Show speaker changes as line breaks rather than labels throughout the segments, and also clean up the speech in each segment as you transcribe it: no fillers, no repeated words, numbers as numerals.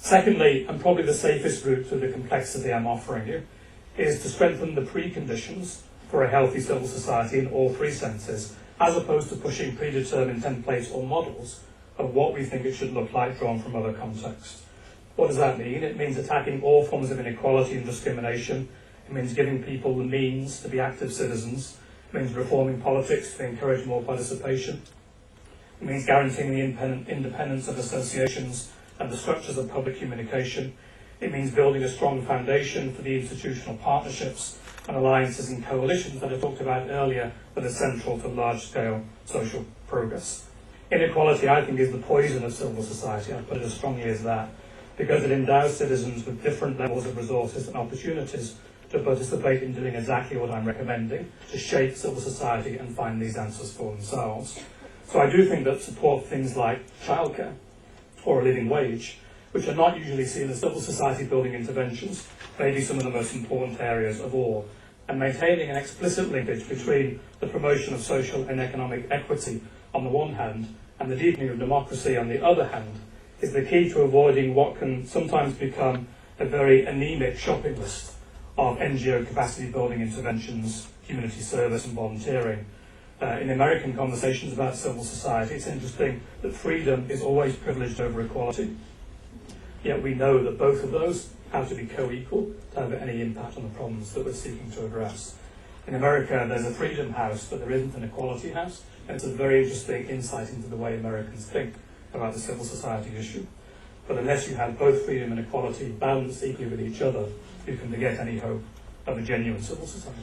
Secondly, and probably the safest route through the complexity I'm offering you, is to strengthen the preconditions for a healthy civil society in all three senses, as opposed to pushing predetermined templates or models of what we think it should look like drawn from other contexts. What does that mean? It means attacking all forms of inequality and discrimination. It means giving people the means to be active citizens. It means reforming politics to encourage more participation. It means guaranteeing the independence of associations and the structures of public communication. It means building a strong foundation for the institutional partnerships and alliances and coalitions that I talked about earlier that are central to large-scale social progress. Inequality, I think, is the poison of civil society. I put it as strongly as that, because it endows citizens with different levels of resources and opportunities to participate in doing exactly what I'm recommending, to shape civil society and find these answers for themselves. So I do think that support things like childcare or a living wage, which are not usually seen as civil society building interventions, may be some of the most important areas of all. And maintaining an explicit linkage between the promotion of social and economic equity on the one hand and the deepening of democracy on the other hand is the key to avoiding what can sometimes become a very anemic shopping list of NGO capacity building interventions, community service and volunteering. In American conversations about civil society, it's interesting that freedom is always privileged over equality. Yet we know that both of those have to be co-equal to have any impact on the problems that we're seeking to address. In America, there's a freedom house, but there isn't an equality house. And it's a very interesting insight into the way Americans think about the civil society issue. But unless you have both freedom and equality balanced equally with each other, you can forget any hope of a genuine civil society.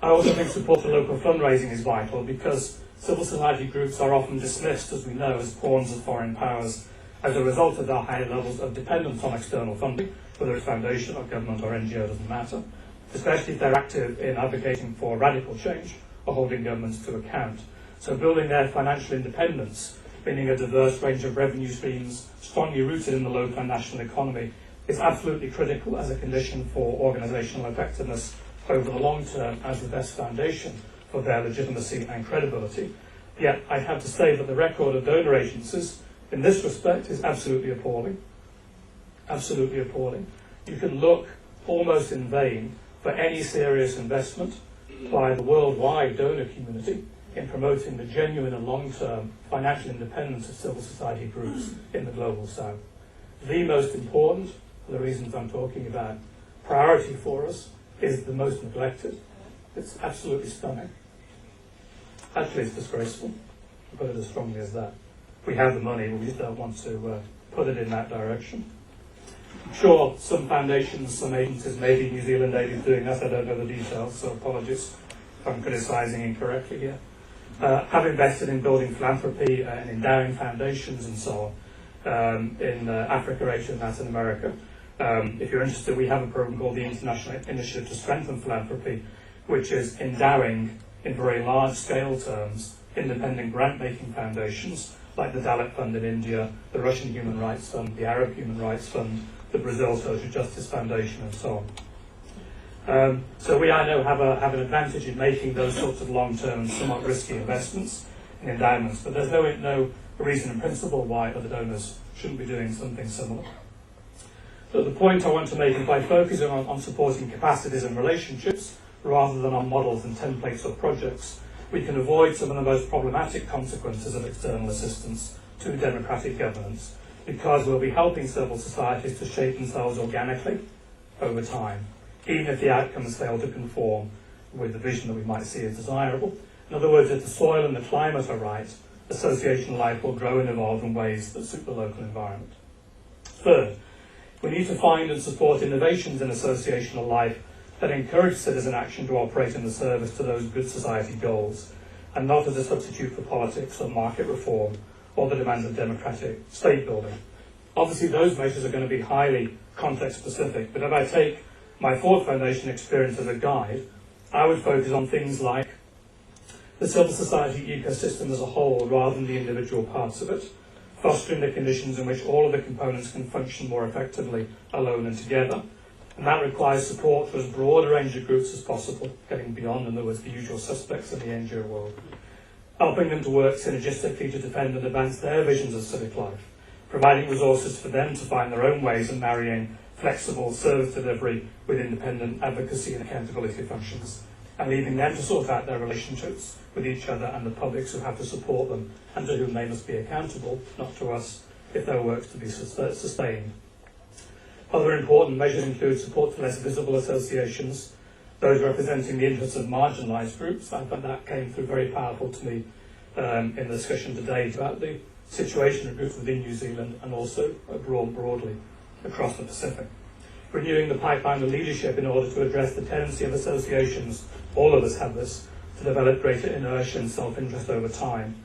I also think support for local fundraising is vital, because civil society groups are often dismissed, as we know, as pawns of foreign powers as a result of their high levels of dependence on external funding, whether it's foundation or government or NGO, doesn't matter, especially if they're active in advocating for radical change or holding governments to account. So building their financial independence, meaning a diverse range of revenue streams strongly rooted in the local and national economy, is absolutely critical as a condition for organisational effectiveness over the long term as the best foundation for their legitimacy and credibility. Yet I have to say that the record of donor agencies in this respect is absolutely appalling. Absolutely appalling. You can look almost in vain for any serious investment by the worldwide donor community in promoting the genuine and long-term financial independence of civil society groups in the global south. The most important, for the reasons I'm talking about, priority for us is the most neglected. It's absolutely stunning. Actually, it's disgraceful. I'll put it as strongly as that. We have the money, but we just don't want to put it in that direction. Sure, some foundations, some agencies, maybe New Zealand Aid is doing that. I don't know the details, so apologies if I'm criticising incorrectly here. Have invested in building philanthropy and endowing foundations and so on in Africa, Asia and Latin America. If you're interested, we have a program called the International Initiative to Strengthen Philanthropy, which is endowing, in very large-scale terms, independent grant-making foundations like the Dalit Fund in India, the Russian Human Rights Fund, the Arab Human Rights Fund, the Brazil Social Justice Foundation, and so on. So we, I know, have an advantage in making those sorts of long-term and somewhat risky investments in endowments, but there's no reason in principle why other donors shouldn't be doing something similar. So the point I want to make is by focusing on supporting capacities and relationships rather than on models and templates or projects, we can avoid some of the most problematic consequences of external assistance to democratic governance, because we'll be helping civil societies to shape themselves organically over time, even if the outcomes fail to conform with the vision that we might see as desirable. In other words, if the soil and the climate are right, association life will grow and evolve in ways that suit the local environment. Third, we need to find and support innovations in associational life that encourage citizen action to operate in the service to those good society goals, and not as a substitute for politics or market reform or the demands of democratic state building. Obviously, those measures are going to be highly context-specific, but if I take my Ford Foundation experience as a guide, I would focus on things like the civil society ecosystem as a whole rather than the individual parts of it, fostering the conditions in which all of the components can function more effectively alone and together. And that requires support for as broad a range of groups as possible, getting beyond, in other words, the usual suspects in the NGO world. Helping them to work synergistically to defend and advance their visions of civic life, providing resources for them to find their own ways of marrying flexible service delivery with independent advocacy and accountability functions, and leaving them to sort out their relationships with each other and the publics who have to support them and to whom they must be accountable, not to us, if their work's to be sustained. Other important measures include support for less visible associations, those representing the interests of marginalised groups. I thought that came through very powerful to me in the discussion today about the situation of groups within New Zealand and also broadly across the Pacific. Renewing the pipeline of leadership in order to address the tendency of associations, all of us have this, to develop greater inertia and self-interest over time.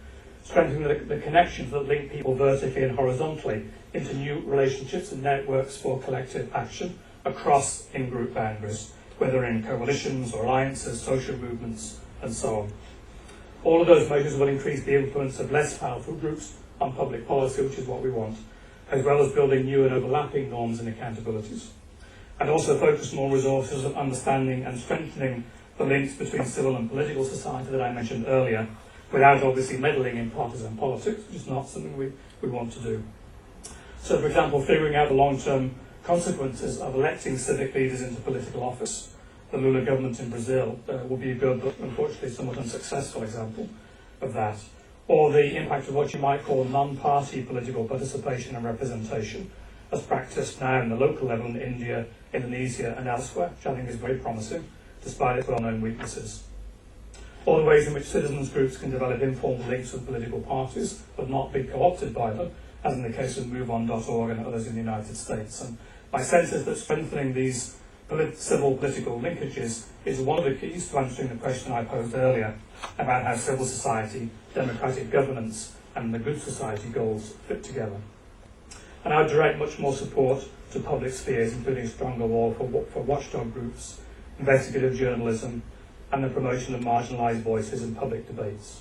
Strengthening the connections that link people vertically and horizontally into new relationships and networks for collective action across in-group boundaries, whether in coalitions or alliances, social movements, and so on. All of those measures will increase the influence of less powerful groups on public policy, which is what we want, as well as building new and overlapping norms and accountabilities. And also focus more resources on understanding and strengthening the links between civil and political society that I mentioned earlier, without obviously meddling in partisan politics, which is not something we want to do. So, for example, figuring out the long-term consequences of electing civic leaders into political office. The Lula government in Brazil will be a good, but unfortunately somewhat unsuccessful example of that. Or the impact of what you might call non-party political participation and representation, as practiced now in the local level in India, Indonesia and elsewhere, which I think is very promising, despite its well-known weaknesses. Or the ways in which citizens groups can develop informal links with political parties, but not be co-opted by them, as in the case of MoveOn.org and others in the United States. And my sense is that strengthening these civil political linkages is one of the keys to answering the question I posed earlier about how civil society, democratic governance and the good society goals fit together. And I would direct much more support to public spheres, including a stronger role for watchdog groups, investigative journalism, and the promotion of marginalised voices in public debates.